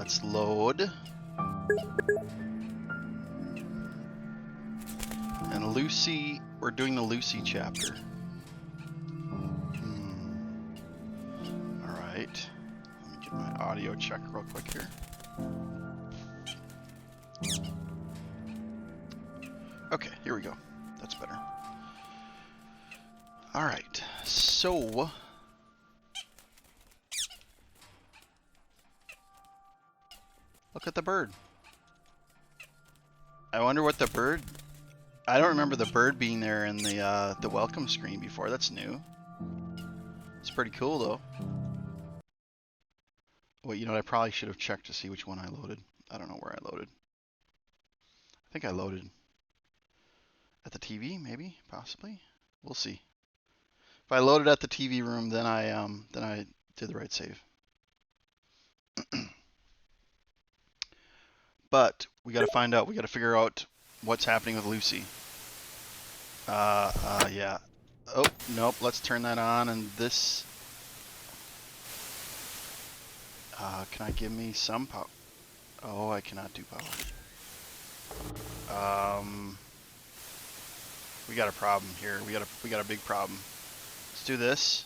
let's load. And Lucy, we're doing the Lucy chapter. Alright. Let me get my audio check real quick here. Okay, here we go. That's better. Alright, so... look at the bird. I wonder what the bird... I don't remember the bird being there in the welcome screen before. That's new. It's pretty cool, though. Well, you know what? I probably should have checked to see which one I loaded. I don't know where I loaded. I think I loaded at the TV, maybe, possibly. We'll see. If I loaded at the TV room, then I did the right save. But we got to find out. We got to figure out what's happening with Lucy. Yeah. Oh, nope. Let's turn that on. And this. Can I give me some power? Oh, I cannot do power. We got a problem here. We got a big problem. Let's do this.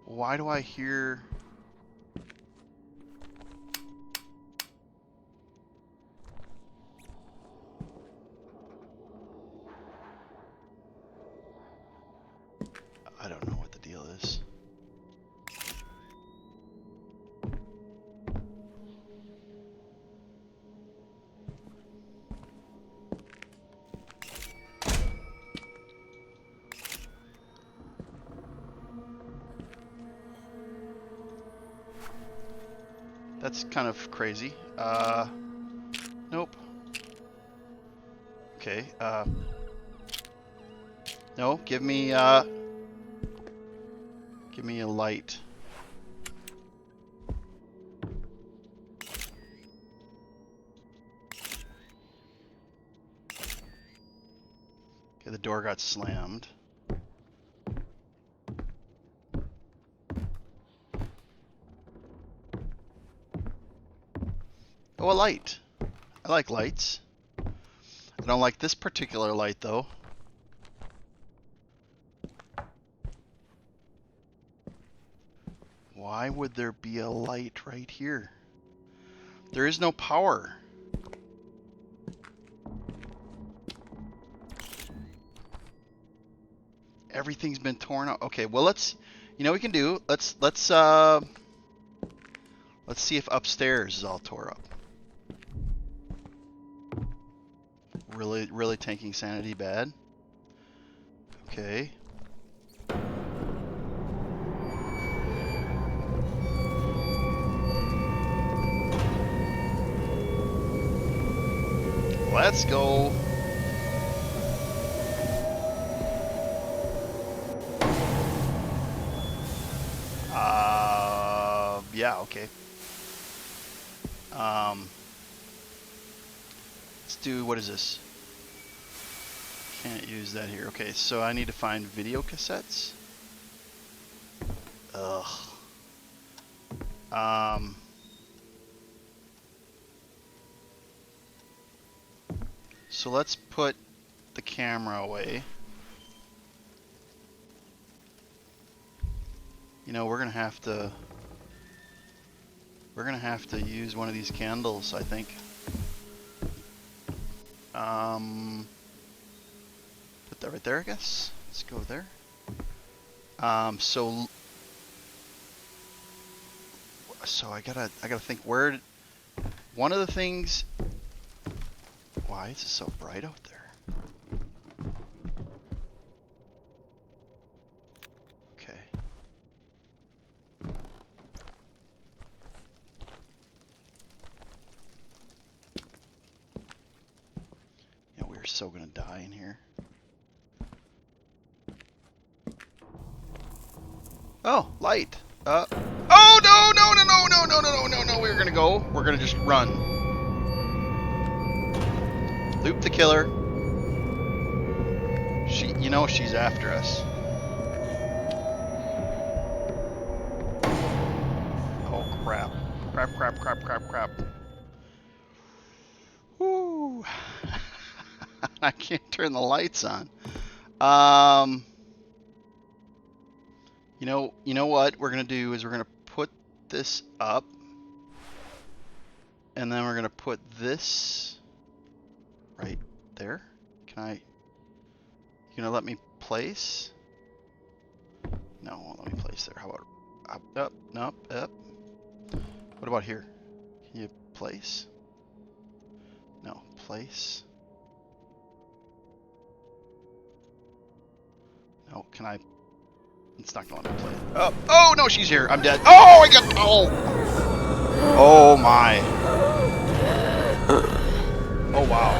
Why do I hear... I don't know what the deal is. That's kind of crazy. Nope. Okay, no, give me a light. Okay, the door got slammed. Oh, a light. I like lights. I don't like this particular light, though. Why would there be a light right here? There is no power. Everything's been torn out. Okay, well, let's... You know what we can do? Let's see if upstairs is all tore up. Really tanking sanity bad. Okay. Let's go. Yeah, okay. Let's do, what is this? Can't use that here. Okay, so I need to find video cassettes. Ugh. So let's put the camera away. You know, we're gonna have to use one of these candles, I think. Put that right there, I guess. Let's go there. So I gotta think where. One of the things. Why is it so bright out there? Okay. Yeah, we're so gonna die in here. Oh, light. Oh no! no. We're gonna go. We're gonna just run. Loop the killer. You know she's after us. Oh crap. Crap. Woo. I can't turn the lights on. You know what we're gonna do is we're gonna put this up, and then we're gonna put this right there. You gonna let me place? No, it won't let me place there. How about up, nope, up. What about here? Can you place? No, place. No, can I? It's not going to play. Oh no, she's here. I'm dead. Oh, I got. Oh my. Oh wow.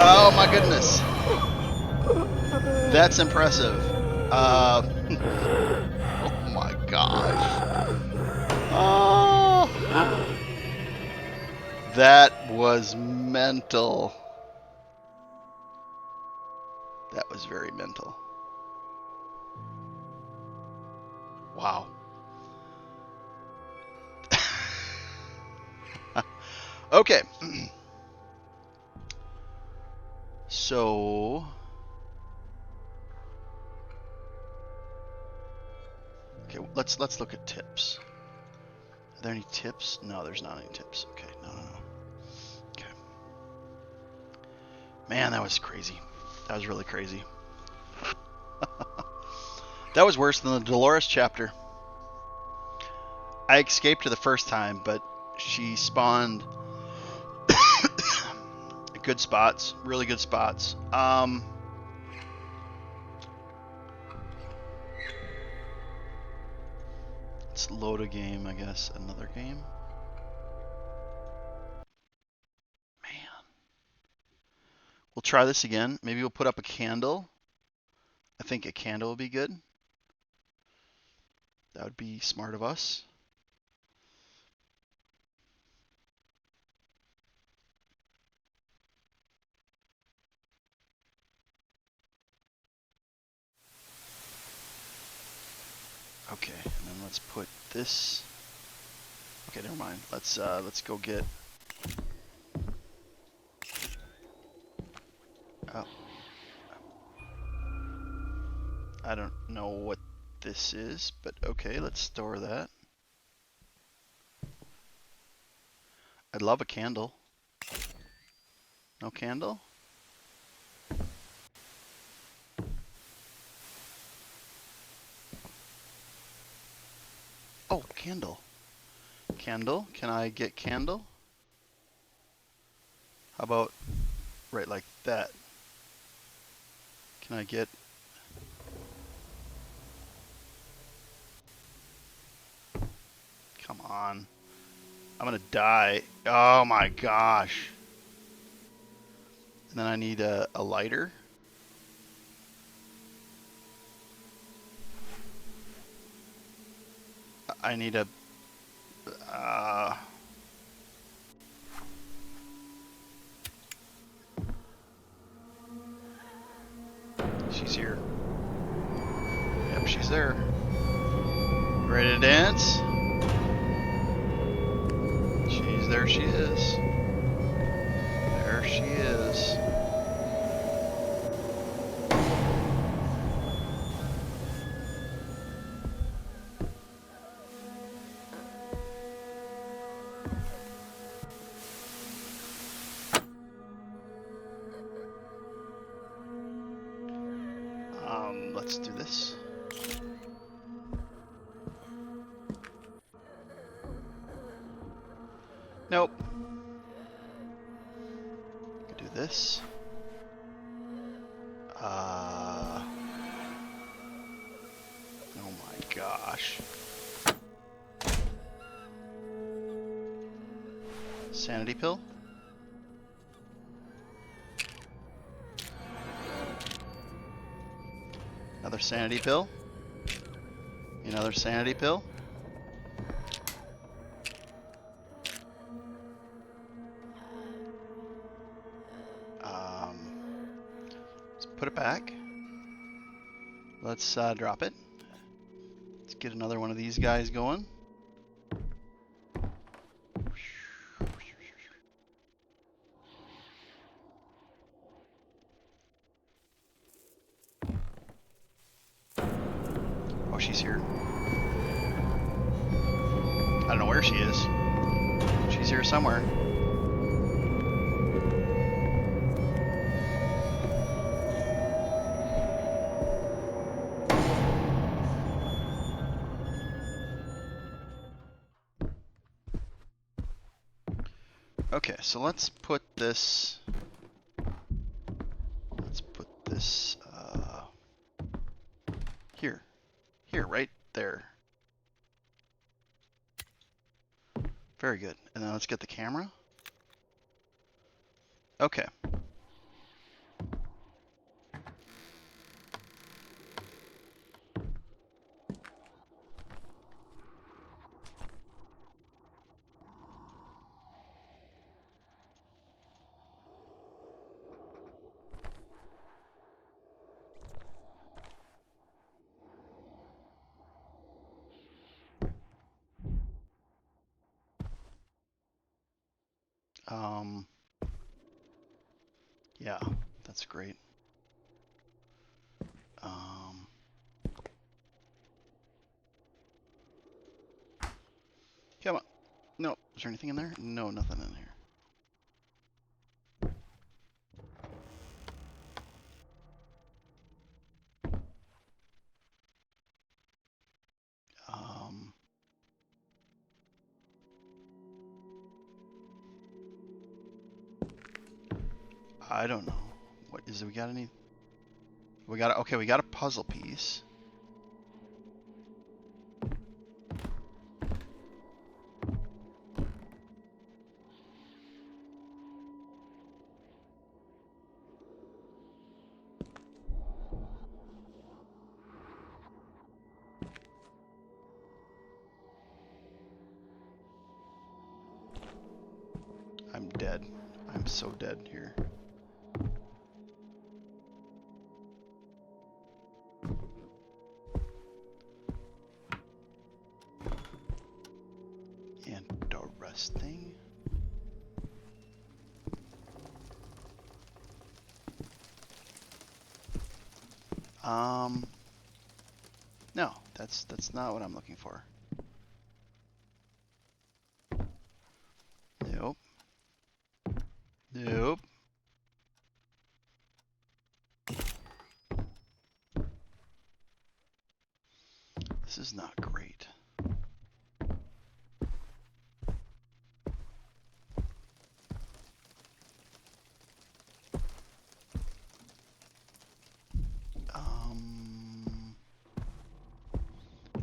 Oh my goodness. That's impressive. Oh my gosh. Oh. That was mental. That was very mental. Wow. Okay. So okay, let's look at tips. Are there any tips? No, there's not any tips. Okay, no. Okay. Man, that was crazy. That was really crazy. That was worse than the Dolores chapter. I escaped her the first time, but she spawned good spots, really good spots. Let's load a game, I guess. Another game. Man. We'll try this again. Maybe we'll put up a candle. I think a candle would be good. That would be smart of us. Okay, and then let's put this. Okay, never mind. Let's go get. Oh. I don't know what this is, but okay, let's store that. I'd love a candle. No candle? Oh, candle. Candle? Can I get candle? How about right like that? Can I get... Come on. I'm gonna die. Oh my gosh. And then I need a lighter. I need a... She's here. Yep, she's there. Ready to dance? There she is. There she is. Let's do this. Nope. Do this. Oh my gosh. Sanity pill? sanity pill. Another sanity pill. Let's put it back. Let's drop it. Let's get another one of these guys going. Oh, she's here. I don't know where she is. She's here somewhere. Okay, so let's put this. Here, right there. Very good. And then let's get the camera. Okay. Yeah, that's great. Come on. No, is there anything in there? No, nothing in here. I don't know. What is it? We got any? Okay, we got a puzzle piece. I'm dead. I'm so dead here. Interesting. No, that's not what I'm looking for. Nope. Nope. This is not great.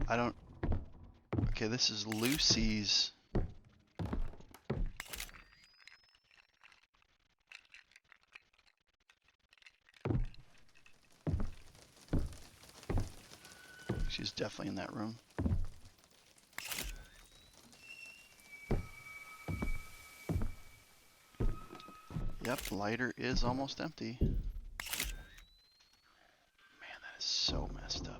I don't... Okay, this is Lucy's... She's definitely in that room. Yep, lighter is almost empty. Man, that is so messed up.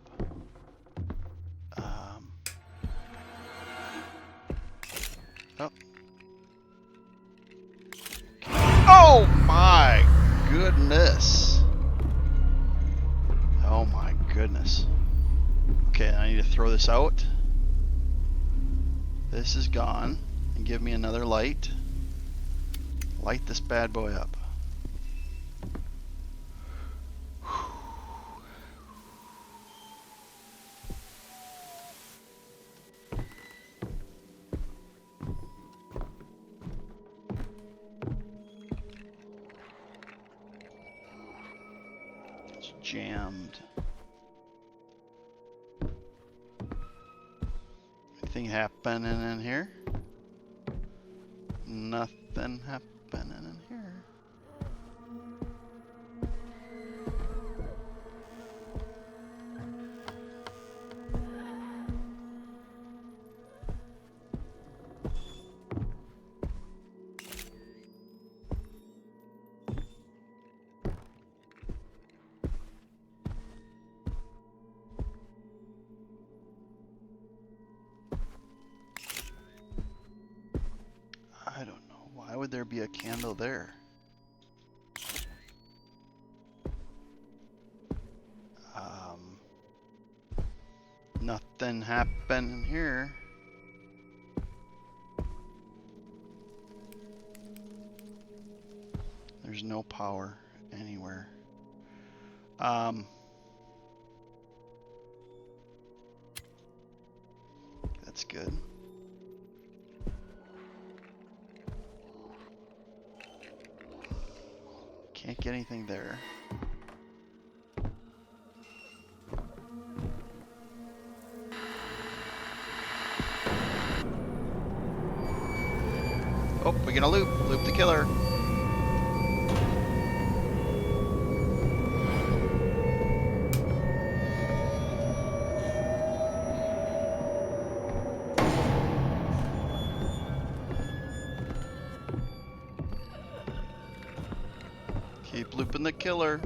Oh. Oh my goodness. Oh my goodness. Okay, I need to throw this out. This is gone. And give me another light. Light this bad boy up. It's jammed. Anything happening in here? Nothing happening in here. would there be a candle there? Nothing happened here. There's no power anywhere. That's good. Can't get anything there. Oh, we're gonna loop the killer. Keep looping the killer.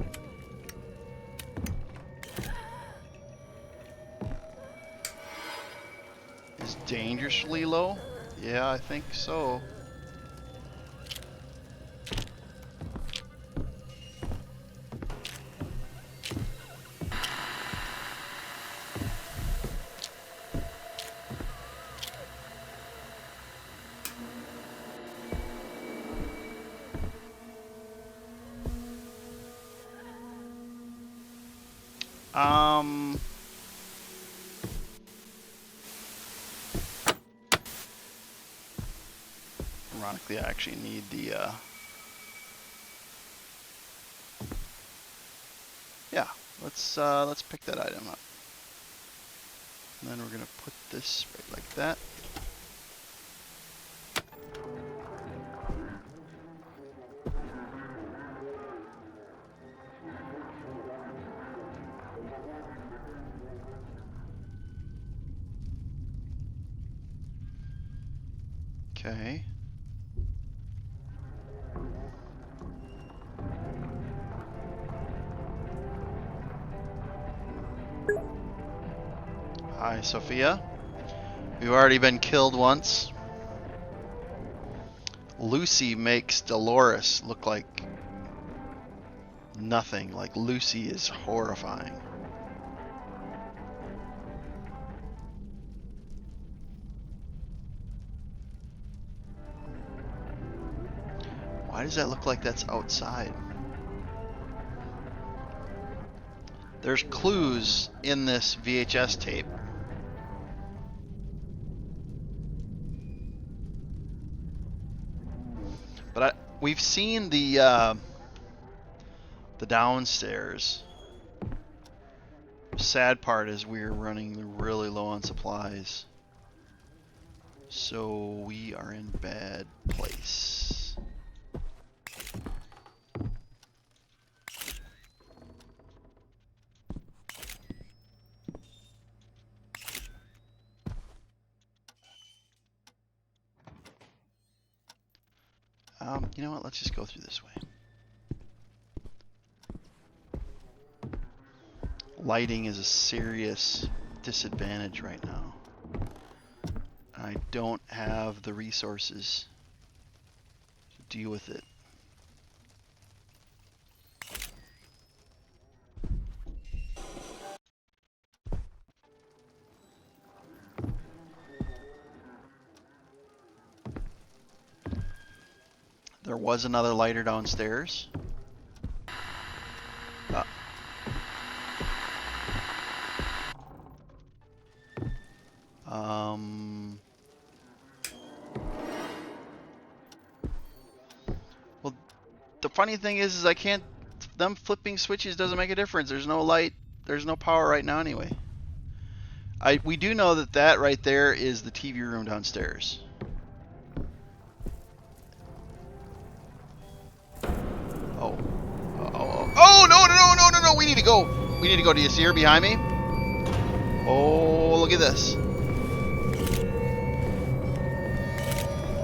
Is dangerously low? Yeah, I think so. Ironically, I actually need the, yeah, let's pick that item up. And then we're gonna put this right like that. Okay. Hi, Sophia. We've already been killed once. Lucy makes Dolores look like nothing. Like Lucy is horrifying. Why does that look like that's outside? There's clues in this VHS tape. But we've seen the downstairs. Sad part is we're running really low on supplies. So we are in bad place. You know what? Let's just go through this way. Lighting is a serious disadvantage right now. I don't have the resources to deal with it. There was another lighter downstairs. Well, the funny thing is I can't. Them flipping switches doesn't make a difference. There's no light. There's no power right now anyway. We do know that right there is the TV room downstairs. Oh. Oh, no. We need to go. We need to go. Do you see her behind me? Oh, look at this.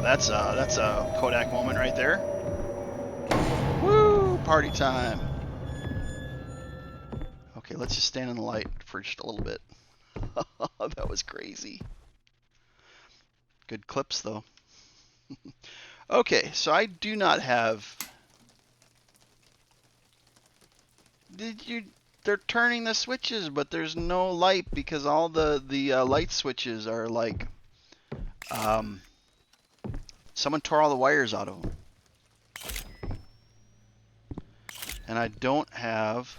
That's a Kodak moment right there. Woo! Party time. Okay, let's just stand in the light for just a little bit. That was crazy. Good clips though. Okay, so I do not have... They're turning the switches, but there's no light because all the light switches are like... someone tore all the wires out of them. And I don't have...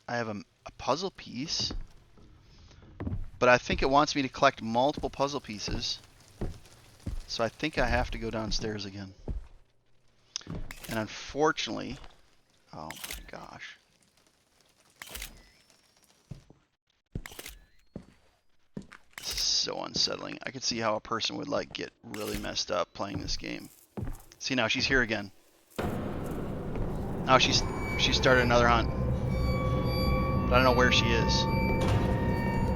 I have a puzzle piece, but I think it wants me to collect multiple puzzle pieces. So I think I have to go downstairs again. And unfortunately, oh my gosh. This is so unsettling. I could see how a person would like get really messed up playing this game. See, now she's here again. Now she started another hunt. But I don't know where she is.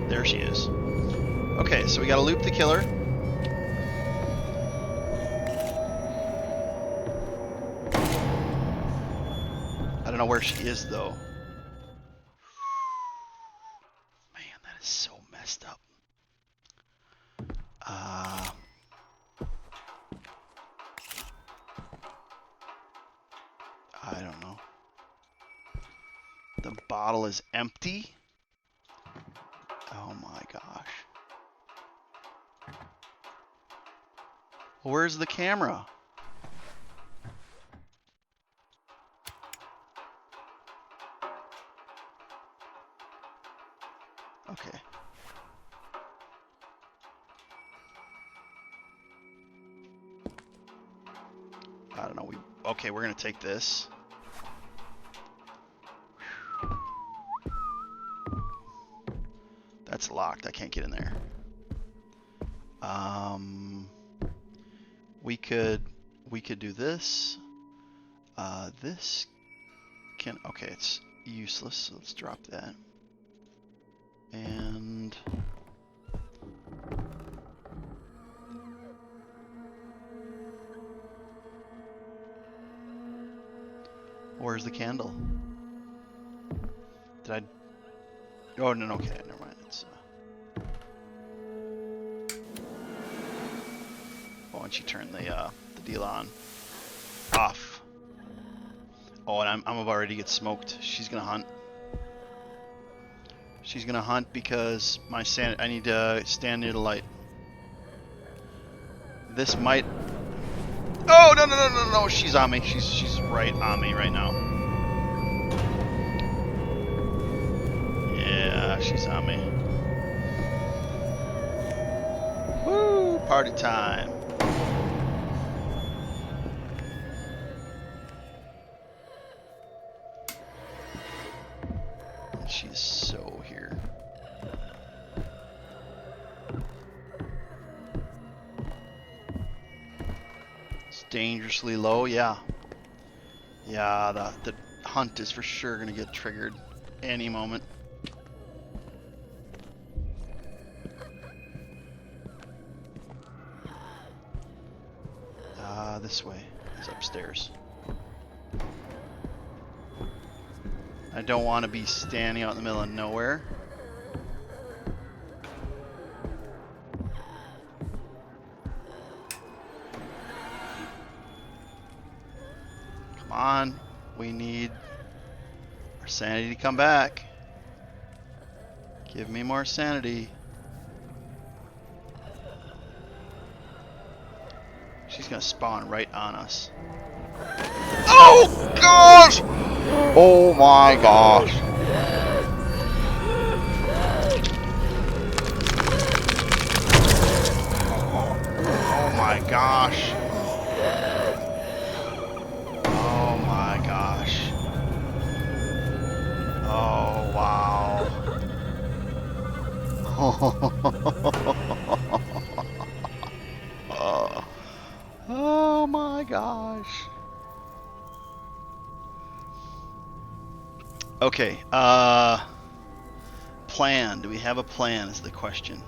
There she is. Okay, so we gotta loop the killer. I don't know where she is though. Man, that is so messed up. I don't know. The bottle is empty. Oh my gosh. Where's the camera? Okay. I don't know. Okay, we're gonna take this. That's locked. I can't get in there. We could do this. This can... Okay, it's useless, so let's drop that. And... Where's the candle? Did I... Oh, no, okay, never mind. It's... Oh, and she turned the deal on. Off. Oh, and I'm about ready to get smoked. She's gonna hunt. She's gonna hunt because my I need to stand near the light. This might... Oh, no, no, no, no, no, she's on me. She's right on me right now. Yeah, she's on me. Woo, party time. She's so here. It's dangerously low, yeah. Yeah, the hunt is for sure gonna get triggered any moment. This way is upstairs. I don't want to be standing out in the middle of nowhere. Come on, we need our sanity to come back. Give me more sanity. She's gonna spawn right on us. Oh gosh! Oh my gosh! Oh my gosh! Oh my gosh! Oh wow! Oh my gosh! Okay, plan. Do we have a plan is the question.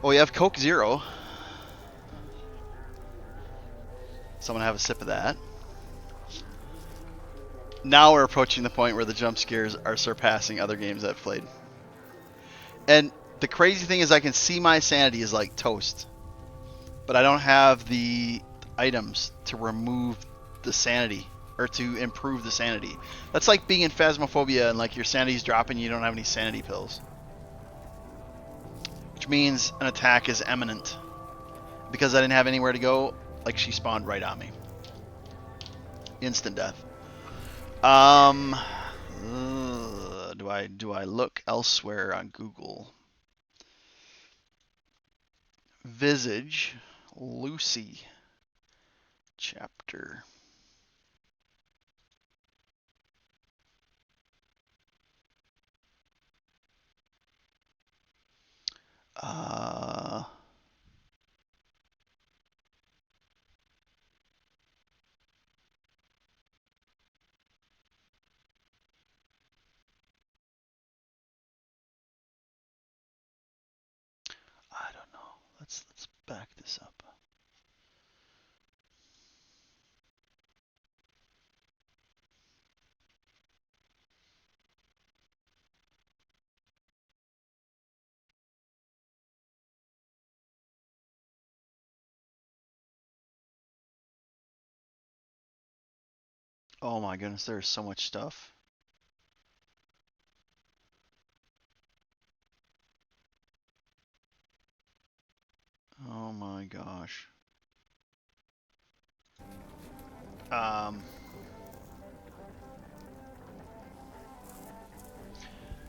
Well, we have Coke Zero. Someone have a sip of that. Now we're approaching the point where the jump scares are surpassing other games I've played. And the crazy thing is I can see my sanity is like toast. But I don't have the items to remove the sanity or to improve the sanity. That's like being in Phasmophobia and like your sanity's dropping, you don't have any sanity pills. Which means an attack is imminent. Because I didn't have anywhere to go, like she spawned right on me. Instant death. Do I look elsewhere on Google? Visage, Lucy, chapter. I don't know. Let's back this up. Oh my goodness, there's so much stuff. Oh my gosh.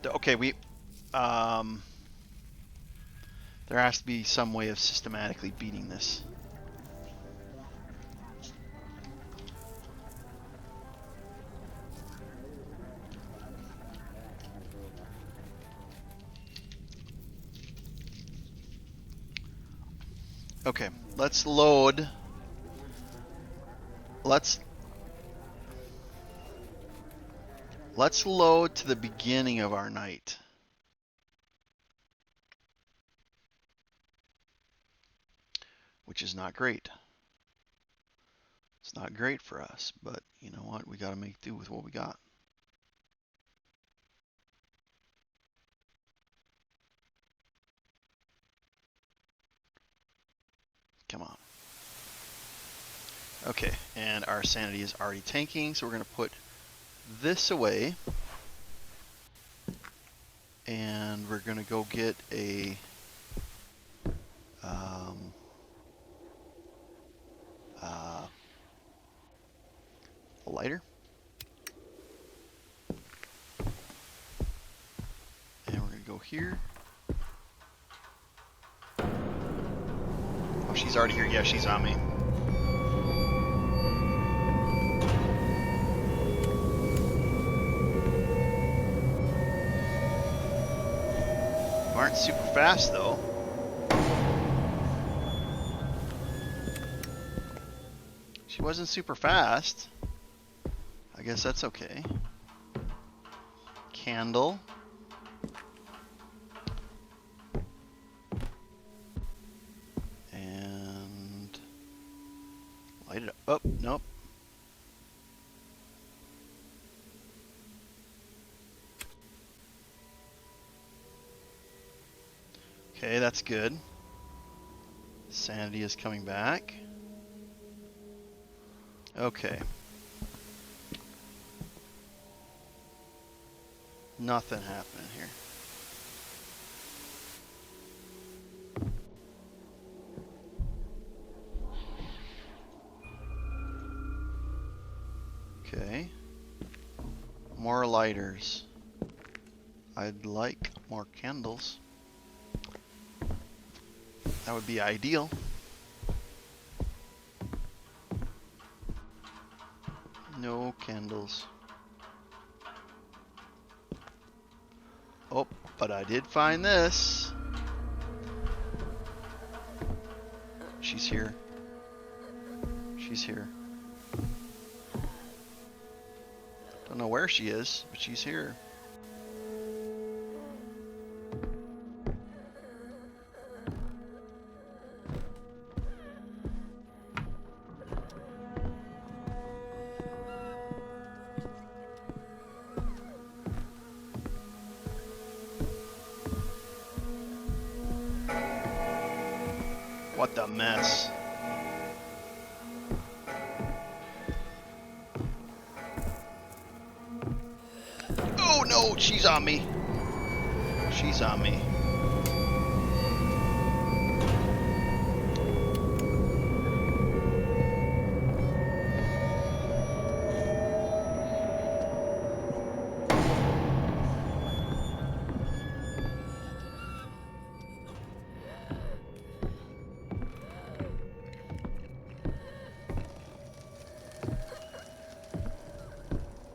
Okay, there has to be some way of systematically beating this. Okay, let's load. Let's load to the beginning of our night. Which is not great. It's not great for us, but you know what? We got to make do with what we got. Come on. Okay, and our sanity is already tanking, so we're going to put this away. And we're going to go get a lighter. And we're going to go here. Oh, she's already here. Yeah, she's on me. You aren't super fast, though. She wasn't super fast. I guess that's okay. Candle. And light it up. Oh, nope. Okay, that's good. Sanity is coming back. Okay. Nothing happening here. Okay. More lighters. I'd like more candles. That would be ideal. No candles. Oh, but I did find this. She's here. She's here. Don't know where she is, but she's here. the mess. Oh no, she's on me. She's on me.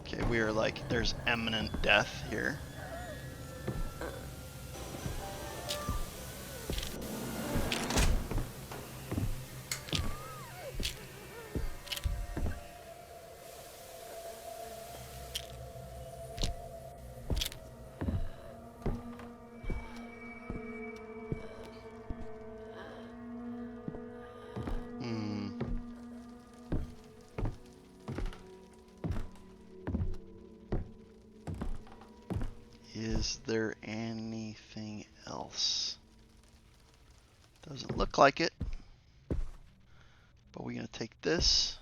Okay, we are like, there's imminent death here. Is there anything else? Doesn't look like it. But we're going to take this.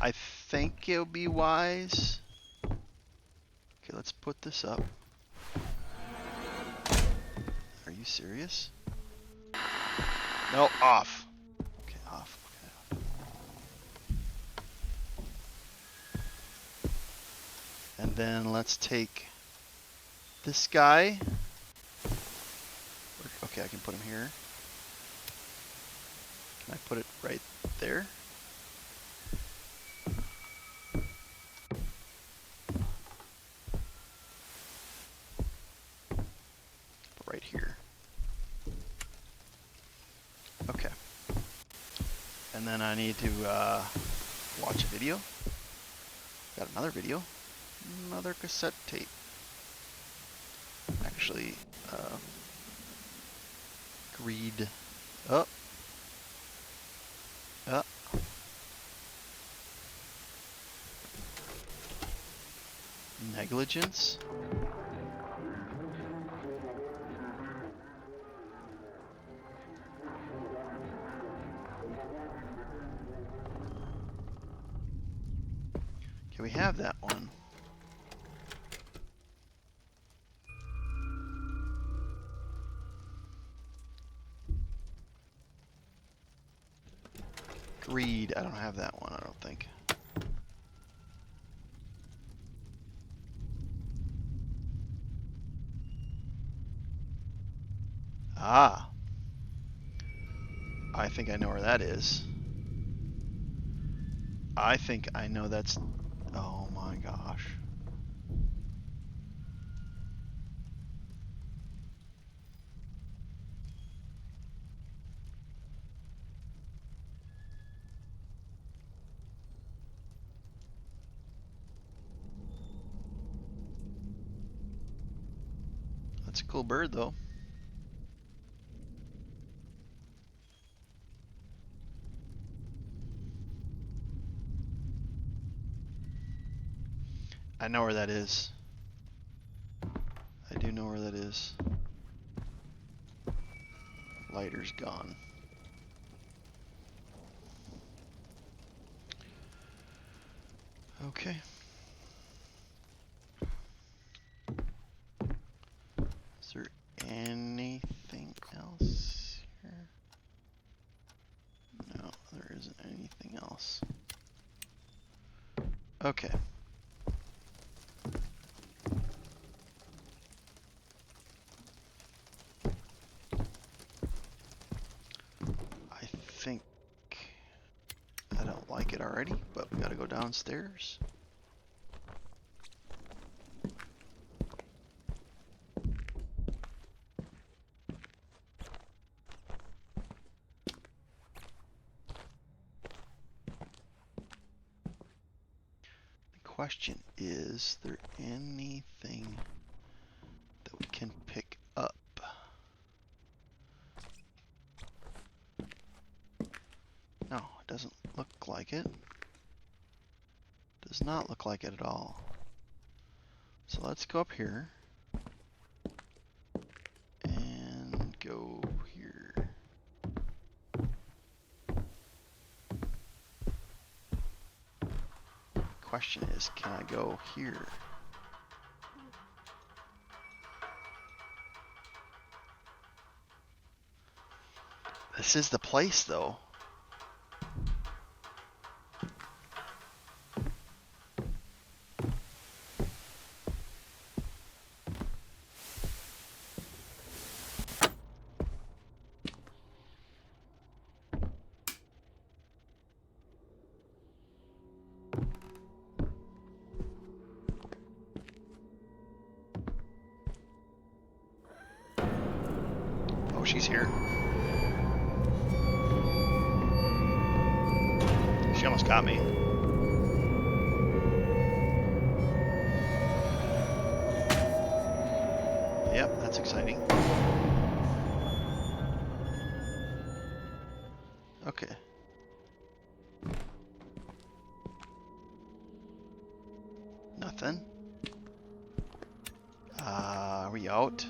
I think it'll be wise. Okay, let's put this up. Are you serious? No, off. Okay, off. Okay. And then let's take this guy. Okay, I can put him here. Can I put it right there? Right here. Okay. And then I need to watch a video. Got another video. Another cassette tape. Actually, greed. Oh. Negligence. Okay, we have that one. Greed. I don't have that one, I don't think. Ah. I think I know where that is. I think I know that's... Oh my gosh. That's a cool bird, though. I know where that is. I do know where that is. Lighter's gone. Okay. Is there anything else here? No, there isn't anything else. Okay. I think I don't like it already, but we gotta go downstairs. Question, is there anything that we can pick up? No, it doesn't look like it. Does not look like it at all. So let's go up here. question is, can I go here? This is the place, though. Oh, she's here. She almost got me. Yep, that's exciting. Okay. Nothing. Are we out?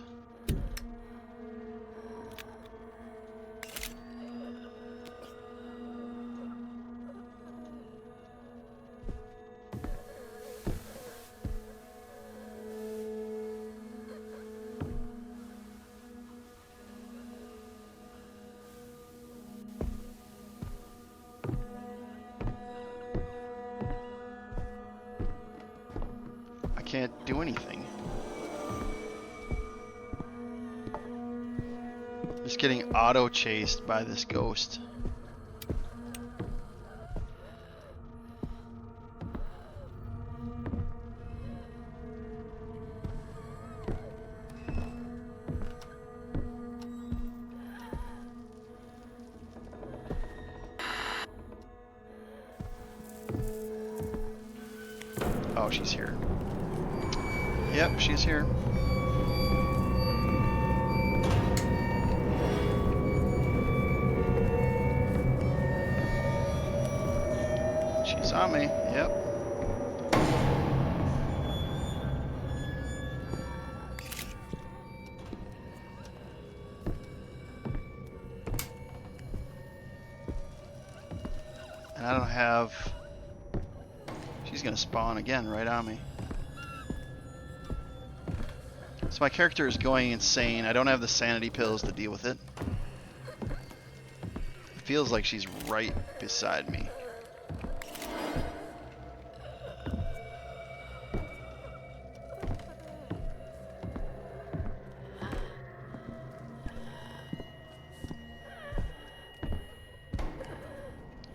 Can't do anything. Just getting auto chased by this ghost. Oh, she's here. Yep, she's here. She's on me. Yep. And I don't have... She's gonna spawn again right on me. So my character is going insane. I don't have the sanity pills to deal with it. It feels like she's right beside me.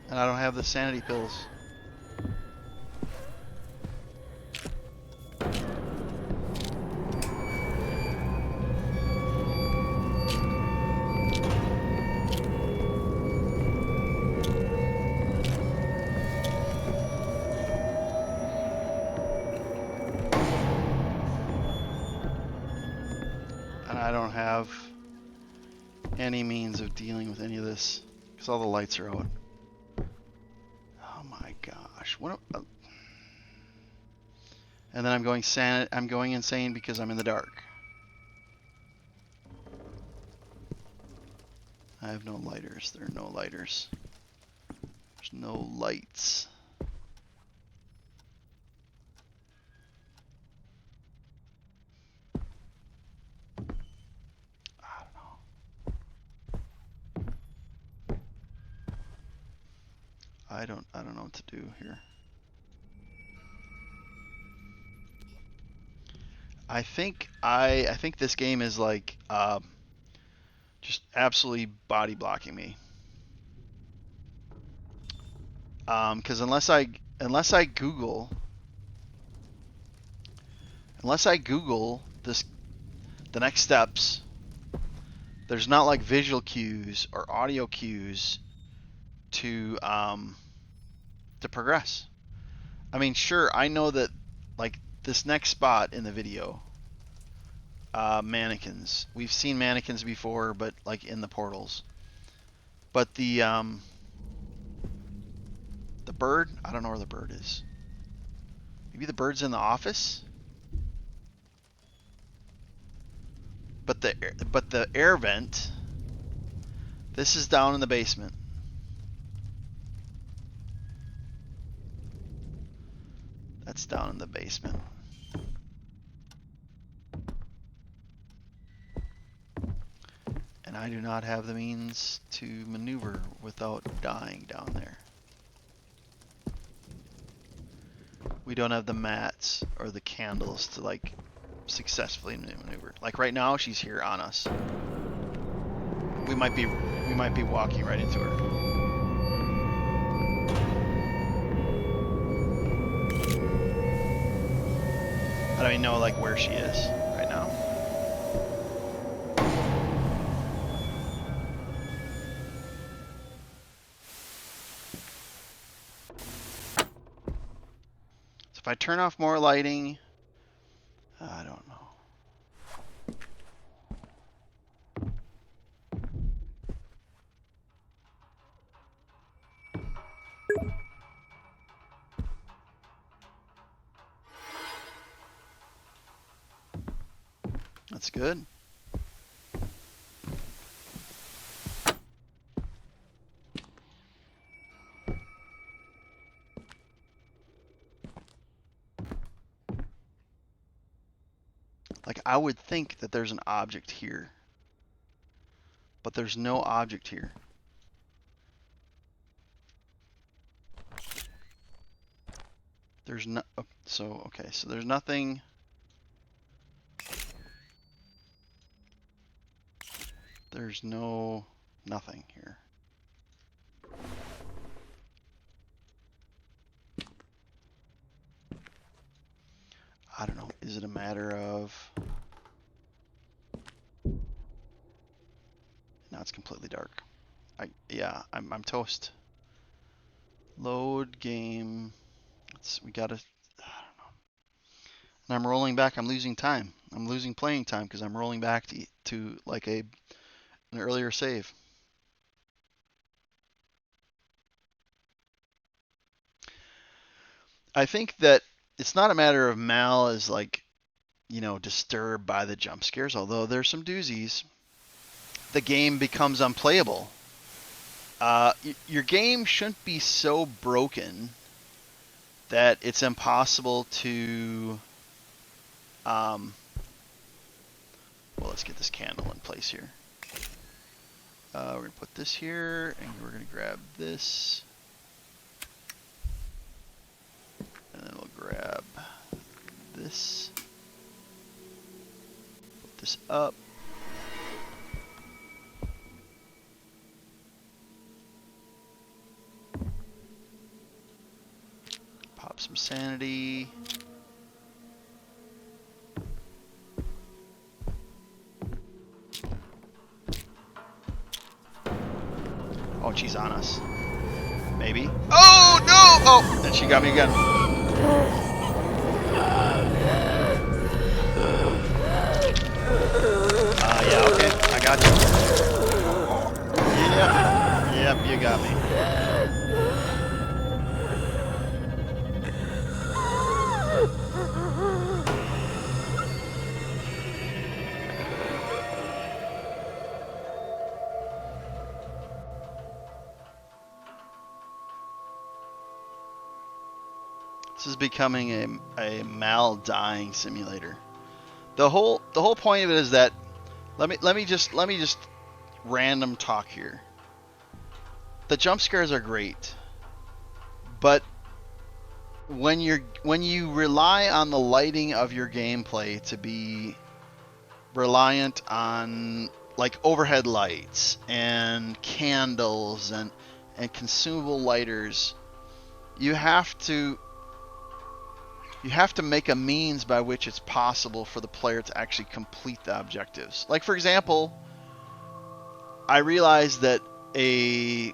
And I don't have the sanity pills. And I don't have any means of dealing with any of this because all the lights are out. Oh my gosh! What? And then I'm going insane because I'm in the dark. I have no lighters. There are no lighters. There's no lights. I don't know what to do here. I think this game is like just absolutely body blocking me. Because unless I Google this, the next steps, there's not like visual cues or audio cues to progress. I mean, sure, I know that like this next spot in the video, mannequins. We've seen mannequins before, but like in the portals. But the bird, I don't know where the bird is. Maybe the bird's in the office. But the air vent, this is down in the basement. That's down in the basement. And I do not have the means to maneuver without dying down there. We don't have the mats or the candles to like successfully maneuver. Like right now, she's here on us. We might be walking right into her. I don't even know like where she is right now. So if I turn off more lighting, I don't know. That's good. Like I would think that there's an object here, but there's no object here. There's no, so okay, so there's nothing. There's nothing here. I don't know. Is it a matter of? Now it's completely dark. I'm toast. Load game. We gotta. I don't know. And I'm rolling back. I'm losing time. I'm losing playing time because I'm rolling back to like an earlier save. I think that it's not a matter of Mal is like, disturbed by the jump scares, although there's some doozies. The game becomes unplayable. Your game shouldn't be so broken that it's impossible to. Well, let's get this candle in place here. We're gonna put this here, and we're gonna grab this. And then we'll grab this. Put this up. Pop some sanity. Oh, she's on us. Maybe. Oh, no! Oh, and she got me again. Yeah, okay. I got you. Yep, you got me. This is becoming a Mal dying simulator. The whole point of it is that let me just random talk here. The jump scares are great, but when you rely on the lighting of your gameplay to be reliant on like overhead lights and candles and consumable lighters, you have to make a means by which it's possible for the player to actually complete the objectives. Like, for example, I realized that a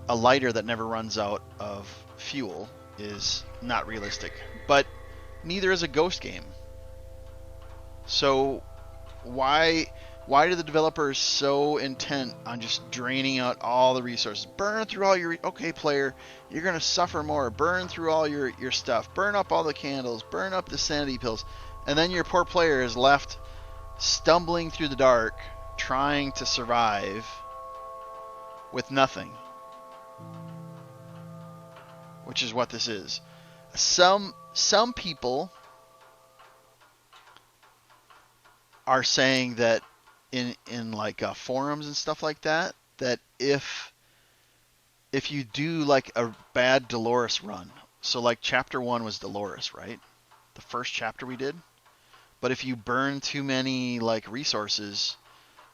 lighter that never runs out of fuel is not realistic, but neither is a ghost game. So why do the developers so intent on just draining out all the resources? Burn through all your... Okay, player, you're going to suffer more. Burn through all your stuff. Burn up all the candles. Burn up the sanity pills. And then your poor player is left stumbling through the dark, trying to survive with nothing. Which is what this is. Some people are saying that in like forums and stuff like that, that if you do like a bad Dolores run, so like chapter 1 was Dolores, right? The first chapter we did. But if you burn too many like resources,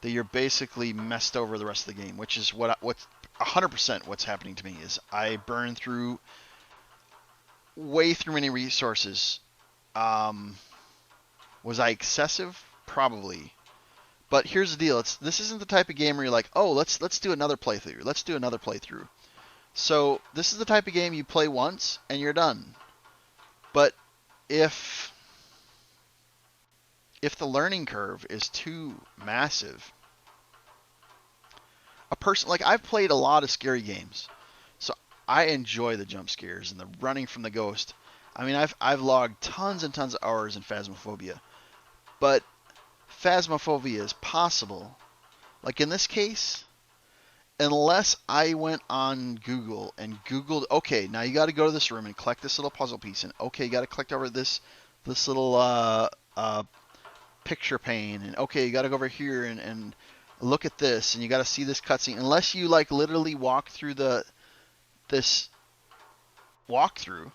that you're basically messed over the rest of the game, which is what's 100% what's happening to me is I burn through way through many resources. Was I excessive? Probably. But here's the deal: this isn't the type of game where you're like, oh, let's do another playthrough. Let's do another playthrough. So this is the type of game you play once and you're done. But if the learning curve is too massive, a person like I've played a lot of scary games, so I enjoy the jump scares and the running from the ghost. I mean, I've logged tons and tons of hours in Phasmophobia, but Phasmophobia is possible. Like in this case, unless I went on Google and Googled, okay, now you got to go to this room and collect this little puzzle piece, and okay, you got to collect over this little picture pane, and okay, you got to go over here and look at this, and you got to see this cutscene. Unless you like literally walk through this walkthrough,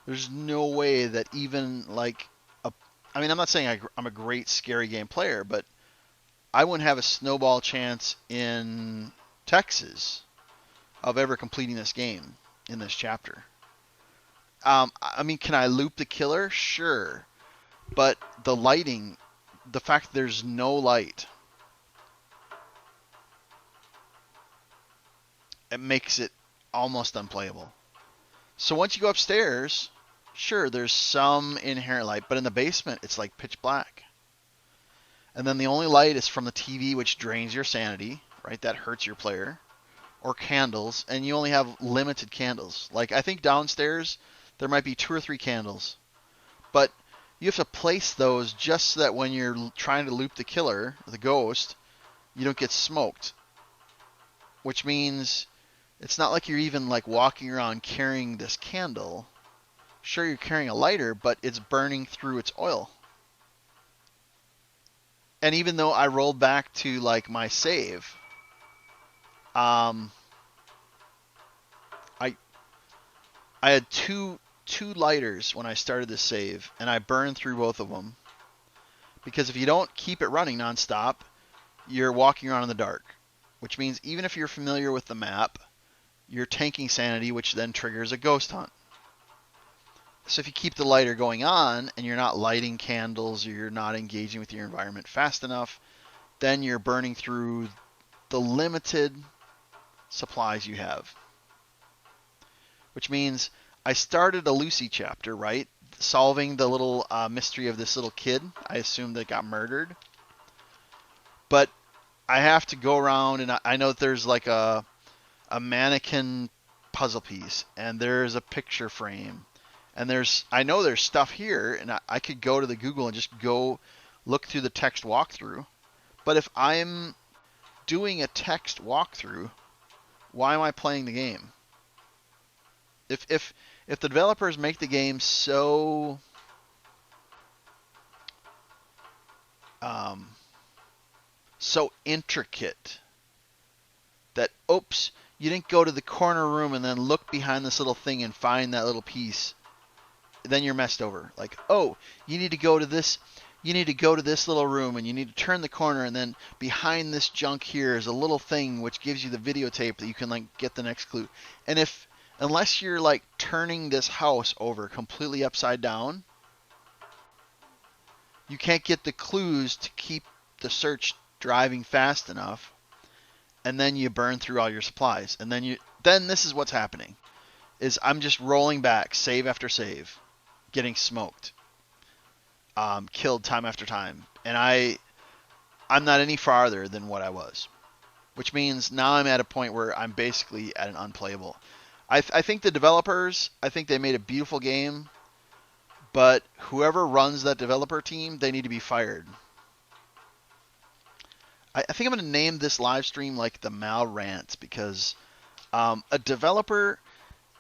there's no way that even like I mean, I'm not saying I'm a great scary game player, but I wouldn't have a snowball chance in Texas of ever completing this game in this chapter. I mean, can I loop the killer? Sure. But the lighting, the fact that there's no light, it makes it almost unplayable. So once you go upstairs, sure, there's some inherent light, but in the basement, it's like pitch black. And then the only light is from the TV, which drains your sanity, right? That hurts your player. Or candles, and you only have limited candles. Like, I think downstairs, there might be 2 or 3 candles. But you have to place those just so that when you're trying to loop the killer, the ghost, you don't get smoked. Which means it's not like you're even like walking around carrying this candle. Sure, you're carrying a lighter, but it's burning through its oil. And even though I rolled back to like my save, I had two lighters when I started this save, and I burned through both of them. Because if you don't keep it running nonstop, you're walking around in the dark. Which means even if you're familiar with the map, you're tanking sanity, which then triggers a ghost hunt. So if you keep the lighter going on, and you're not lighting candles, or you're not engaging with your environment fast enough, then you're burning through the limited supplies you have. Which means I started a Lucy chapter, right? Solving the little mystery of this little kid, I assume, that got murdered. But I have to go around, and I know that there's like a mannequin puzzle piece, and there's a picture frame, and I know there's stuff here, and I could go to the Google and just go look through the text walkthrough. But if I'm doing a text walkthrough, why am I playing the game? If the developers make the game so so intricate that, oops, you didn't go to the corner room and then look behind this little thing and find that little piece, then you're messed over. Like, oh, you need to go to this little room, and you need to turn the corner, and then behind this junk here is a little thing which gives you the videotape that you can like get the next clue. And unless you're like turning this house over completely upside down, you can't get the clues to keep the search driving fast enough, and then you burn through all your supplies. And then this is what's happening, is I'm just rolling back, save after save, getting smoked, killed time after time. And I'm not any farther than what I was. Which means now I'm at a point where I'm basically at an unplayable. I think the developers, I think they made a beautiful game, but whoever runs that developer team, they need to be fired. I think I'm going to name this live stream like the Mal Rants, because a developer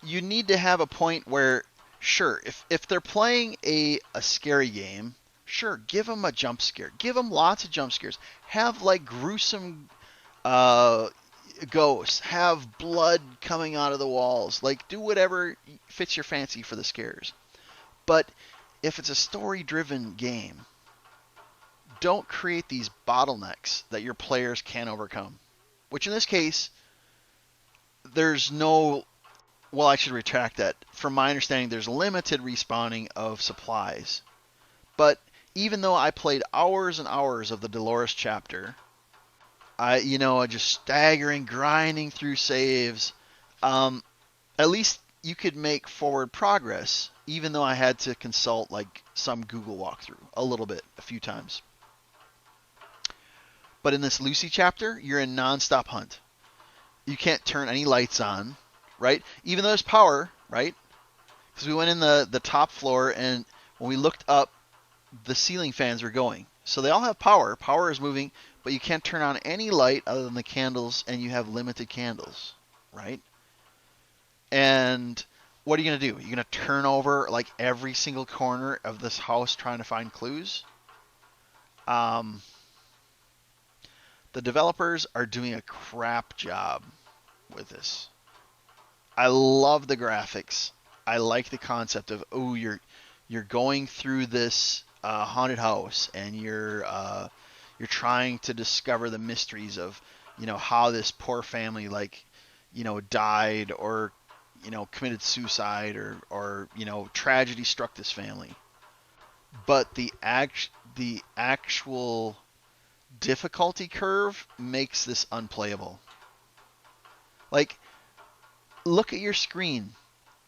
you need to have a point where, sure, if they're playing a scary game, sure, give them a jump scare. Give them lots of jump scares. Have like gruesome uh, ghosts. Have blood coming out of the walls. Like do whatever fits your fancy for the scares. But if it's a story-driven game, don't create these bottlenecks that your players can't overcome. Which in this case, there's no. Well, I should retract that. From my understanding, there's limited respawning of supplies. But even though I played hours and hours of the Dolores chapter, just staggering, grinding through saves, at least you could make forward progress, even though I had to consult like some Google walkthrough a little bit, a few times. But in this Lucy chapter, you're in nonstop hunt. You can't turn any lights on, right? Even though there's power, right? Because we went in the top floor, and when we looked up, the ceiling fans were going. So they all have power. Power is moving, but you can't turn on any light other than the candles, and you have limited candles, right? And what are you going to do? You're going to turn over like every single corner of this house trying to find clues? The developers are doing a crap job with this. I love the graphics. I like the concept of you're going through this haunted house and you're trying to discover the mysteries of how this poor family died or committed suicide or tragedy struck this family. But the actual difficulty curve makes this unplayable. Like, look at your screen.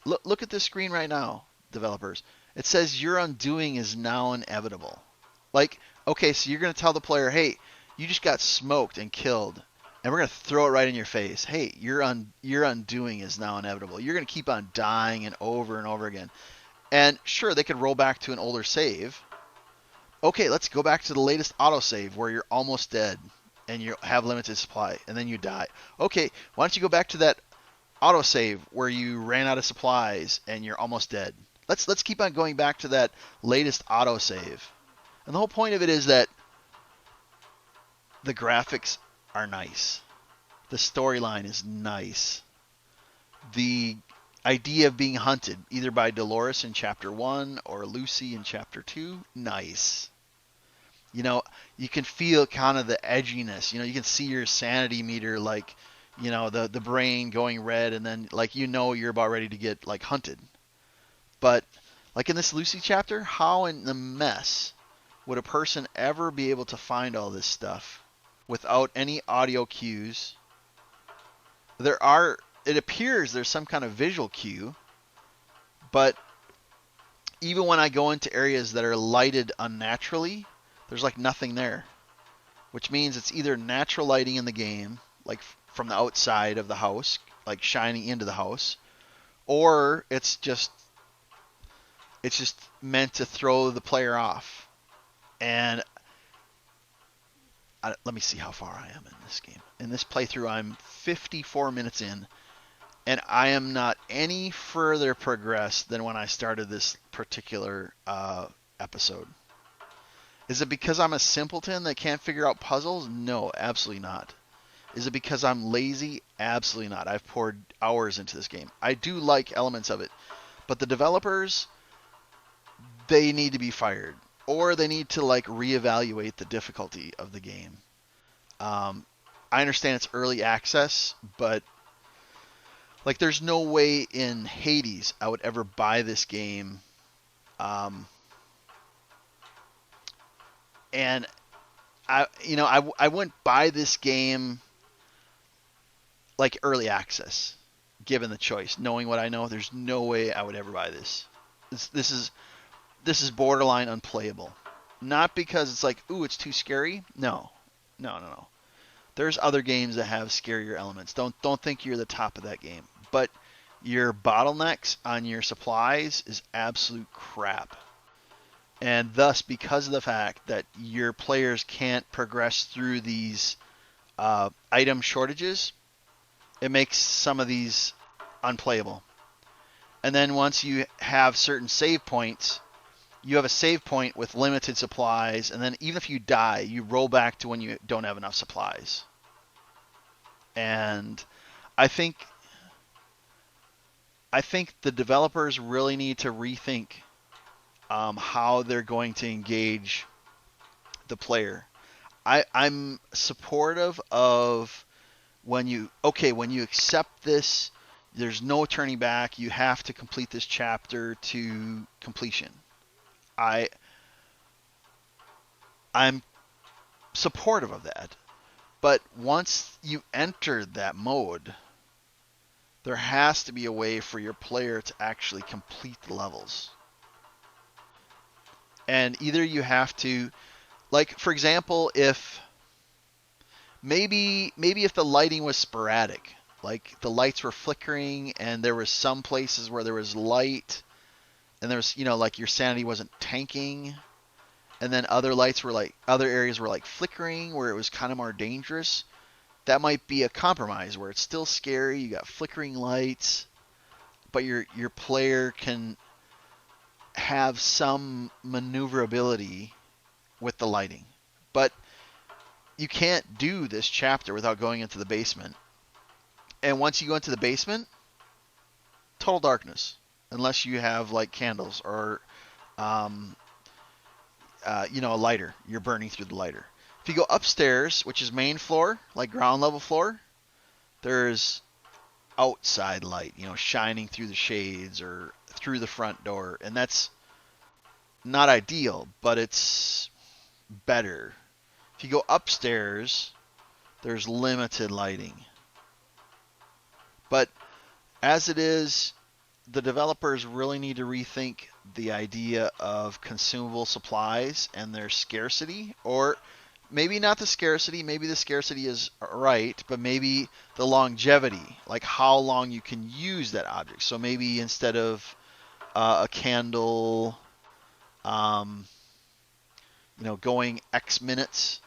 Look at the screen right now, developers. It says your undoing is now inevitable. Like, okay, so you're going to tell the player, hey, you just got smoked and killed, and we're going to throw it right in your face. Hey, your undoing is now inevitable. You're going to keep on dying and over again. And sure, they could roll back to an older save. Okay, let's go back to the latest autosave where you're almost dead and you have limited supply, and then you die. Okay, why don't you go back to that autosave where you ran out of supplies and you're almost dead. Let's keep on going back to that latest autosave. And the whole point of it is that the graphics are nice. The storyline is nice. The idea of being hunted, either by Dolores in Chapter 1 or Lucy in Chapter 2, nice. You can feel kind of the edginess. You can see your sanity meter, like, the brain going red, and then, like, you're about ready to get, like, hunted. But, like in this Lucy chapter, how in the mess would a person ever be able to find all this stuff without any audio cues? It appears there's some kind of visual cue, but even when I go into areas that are lighted unnaturally, there's like nothing there, which means it's either natural lighting in the game, like from the outside of the house, like shining into the house, or it's just meant to throw the player off. And let me see how far I am in this game. In this playthrough, I'm 54 minutes in, and I am not any further progressed than when I started this particular episode. Is it because I'm a simpleton that can't figure out puzzles? No, absolutely not. Is it because I'm lazy? Absolutely not. I've poured hours into this game. I do like elements of it, but the developers, they need to be fired, or they need to like reevaluate the difficulty of the game. I understand it's early access, but like there's no way in Hades I would ever buy this game. And I wouldn't buy this game like early access, given the choice. Knowing what I know, there's no way I would ever buy this. This is borderline unplayable. Not because it's like, ooh, it's too scary. No. There's other games that have scarier elements. Don't think you're the top of that game. But your bottlenecks on your supplies is absolute crap. And thus, because of the fact that your players can't progress through these item shortages, it makes some of these unplayable. And then once you have certain save points, you have a save point with limited supplies, and then even if you die, you roll back to when you don't have enough supplies. And I think the developers really need to rethink how they're going to engage the player. I'm supportive of when you accept this, there's no turning back. You have to complete this chapter to completion. I'm supportive of that. But once you enter that mode, there has to be a way for your player to actually complete the levels. And either you have to, like, for example, if maybe if the lighting was sporadic, like the lights were flickering and there was some places where there was light and there was, like your sanity wasn't tanking, and then other areas were like flickering where it was kind of more dangerous. That might be a compromise where it's still scary, you got flickering lights, but your player can have some maneuverability with the lighting. But you can't do this chapter without going into the basement. And once you go into the basement, total darkness, unless you have like candles or a lighter. You're burning through the lighter. If you go upstairs, which is main floor, like ground level floor, there's outside light, shining through the shades or through the front door, and that's not ideal, but it's better. If you go upstairs, there's limited lighting. But as it is, the developers really need to rethink the idea of consumable supplies and their scarcity, or maybe not the scarcity, maybe the scarcity is right, but maybe the longevity, like how long you can use that object. So maybe instead of a candle, going X minutes,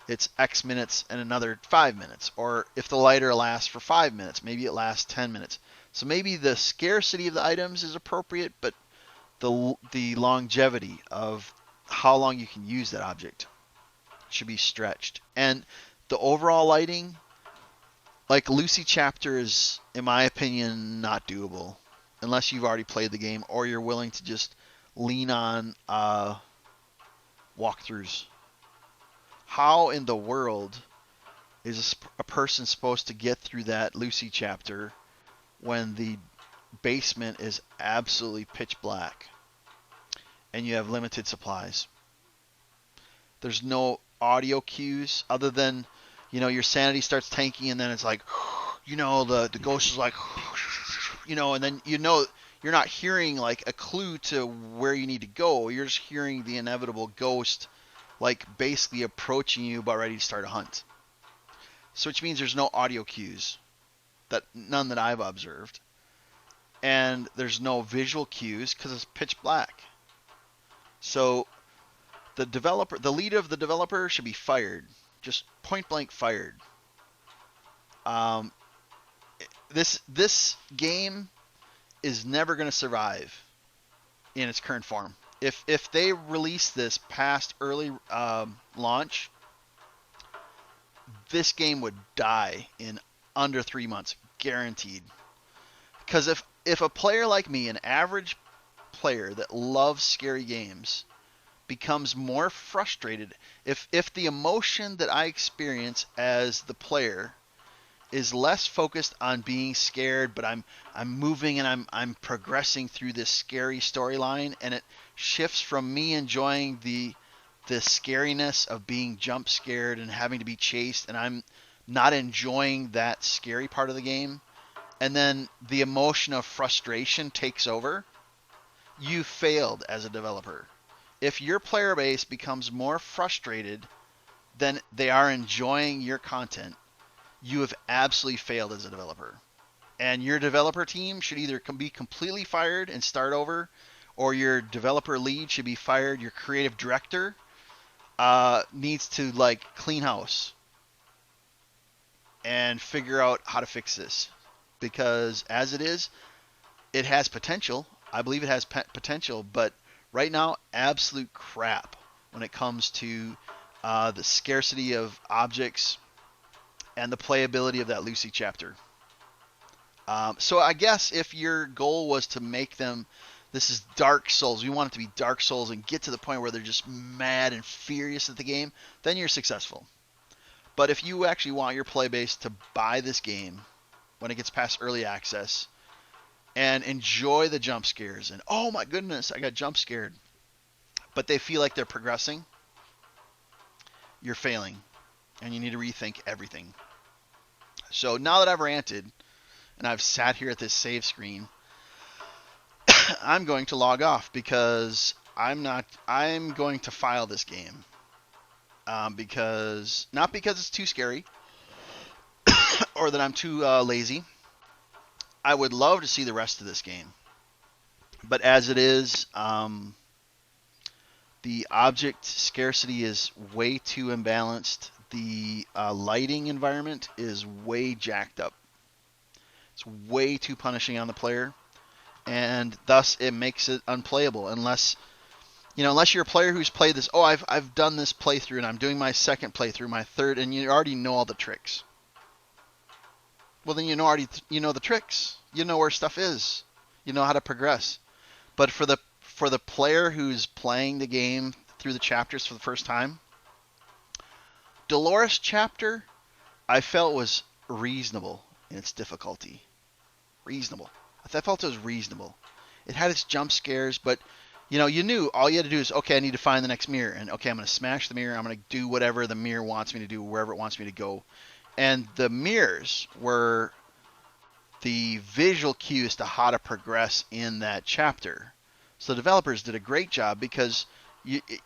it's X minutes and another 5 minutes. Or if the lighter lasts for 5 minutes, maybe it lasts 10 minutes. So maybe the scarcity of the items is appropriate, but the longevity of how long you can use that object should be stretched. And the overall lighting, like Lucy Chapter, is, in my opinion, not doable unless you've already played the game or you're willing to just lean on walkthroughs. How in the world is a person supposed to get through that Lucy Chapter when the basement is absolutely pitch black and you have limited supplies? There's no audio cues other than, your sanity starts tanking and then it's like, the ghost is like, and then you're not hearing like a clue to where you need to go. You're just hearing the inevitable ghost like basically approaching you about ready to start a hunt. So which means there's no audio cues, none that I've observed. And there's no visual cues because it's pitch black. So the lead of the developer should be fired, just point blank fired. This game is never going to survive in its current form. If they release this past early launch, this game would die in under 3 months, guaranteed. Because if a player like me, an average player that loves scary games, becomes more frustrated, if the emotion that I experience as the player is less focused on being scared, but I'm moving and I'm progressing through this scary storyline, and it shifts from me enjoying the scariness of being jump scared and having to be chased, and I'm not enjoying that scary part of the game, and then the emotion of frustration takes over, you failed as a developer. If your player base becomes more frustrated than they are enjoying your content, you have absolutely failed as a developer. And your developer team should either be completely fired and start over, or your developer lead should be fired. Your creative director needs to clean house and figure out how to fix this. Because as it is, it has potential. I believe it has potential, but right now, absolute crap when it comes to the scarcity of objects and the playability of that Lucy chapter. So I guess if your goal was to make them, this is Dark Souls, we want it to be Dark Souls and get to the point where they're just mad and furious at the game, then you're successful. But if you actually want your play base to buy this game when it gets past early access and enjoy the jump scares and, oh my goodness, I got jump scared, but they feel like they're progressing, you're failing and you need to rethink everything. So now that I've ranted and I've sat here at this save screen, I'm going to log off because I'm going to file this game. Not because it's too scary or that I'm too lazy. I would love to see the rest of this game. But as it is, the object scarcity is way too imbalanced. The lighting environment is way jacked up. It's way too punishing on the player, and thus it makes it unplayable unless you're a player who's played this. Oh, I've done this playthrough and I'm doing my second playthrough, my third, and you already know all the tricks. Well, then you know the tricks. You know where stuff is. You know how to progress. But for the player who's playing the game through the chapters for the first time, Dolores chapter I felt was reasonable in its difficulty. Reasonable. I felt it was reasonable. It had its jump scares, but you knew all you had to do is, okay, I need to find the next mirror, and okay, I'm going to smash the mirror. I'm going to do whatever the mirror wants me to do, wherever it wants me to go. And the mirrors were the visual cues to how to progress in that chapter. So the developers did a great job because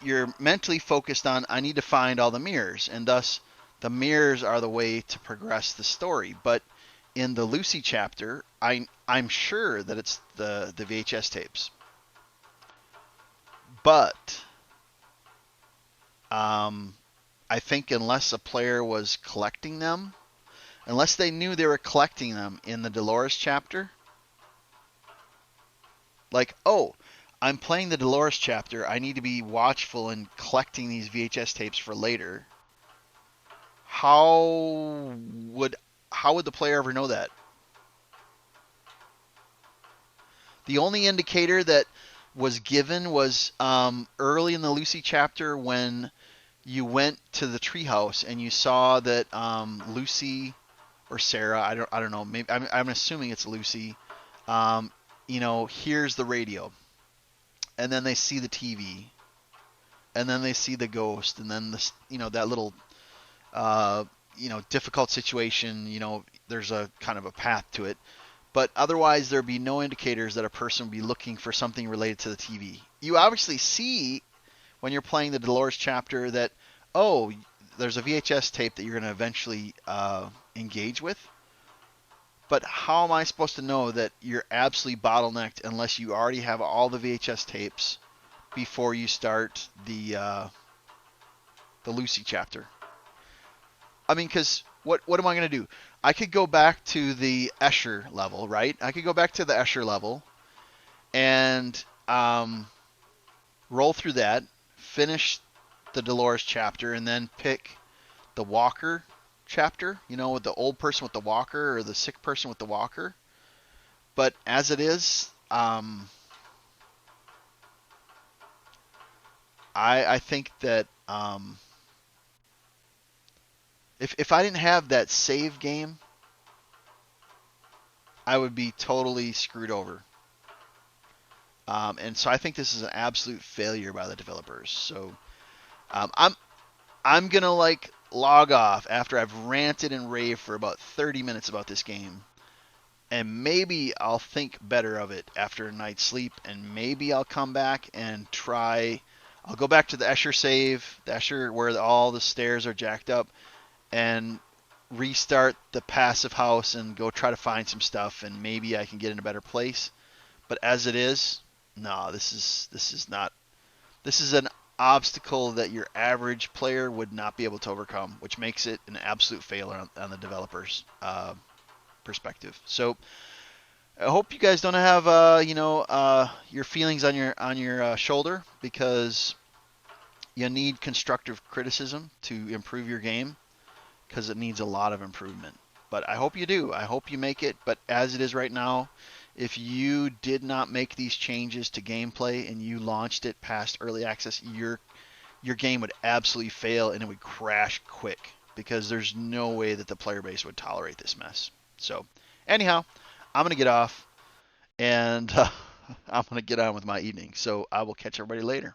you're mentally focused on, I need to find all the mirrors, and thus the mirrors are the way to progress the story. But in the Lucy chapter, I'm sure that it's the VHS tapes. But I think unless a player was collecting them, unless they knew they were collecting them in the Dolores chapter, like, oh, I'm playing the Dolores chapter, I need to be watchful in collecting these VHS tapes for later. How would the player ever know that? The only indicator that was given was early in the Lucy chapter when you went to the treehouse and you saw that Lucy or Sarah, I don't know, maybe I'm assuming it's Lucy, hears the radio, and then they see the TV, and then they see the ghost, and then that little difficult situation, there's a kind of a path to it. But otherwise, there'd be no indicators that a person would be looking for something related to the TV. You obviously see when you're playing the Dolores chapter that, oh, there's a VHS tape that you're going to eventually engage with. But how am I supposed to know that you're absolutely bottlenecked unless you already have all the VHS tapes before you start the Lucy chapter? I mean, because what am I going to do? I could go back to the Escher level, right? I could go back to the Escher level and roll through that, finish the Dolores chapter, and then pick the Walker chapter, with the old person with the walker or the sick person with the walker. But as it is, I think that if I didn't have that save game, I would be totally screwed over. And so I think this is an absolute failure by the developers. So I'm gonna log off after I've ranted and raved for about 30 minutes about this game, and maybe I'll think better of it after a night's sleep, and maybe I'll come back and try. I'll go back to the Escher save, the Escher where all the stairs are jacked up, and restart the passive house and go try to find some stuff, and maybe I can get in a better place. But as it is, no, this is not. This is an obstacle that your average player would not be able to overcome, which makes it an absolute failure on the developer's perspective. So I hope you guys don't have your feelings on your shoulder, because you need constructive criticism to improve your game, because it needs a lot of improvement. But I hope you do. I hope you make it. But as it is right now, if you did not make these changes to gameplay and you launched it past early access, your game would absolutely fail and it would crash quick, because there's no way that the player base would tolerate this mess. So, anyhow, I'm gonna get off, and I'm gonna get on with my evening. So I will catch everybody later.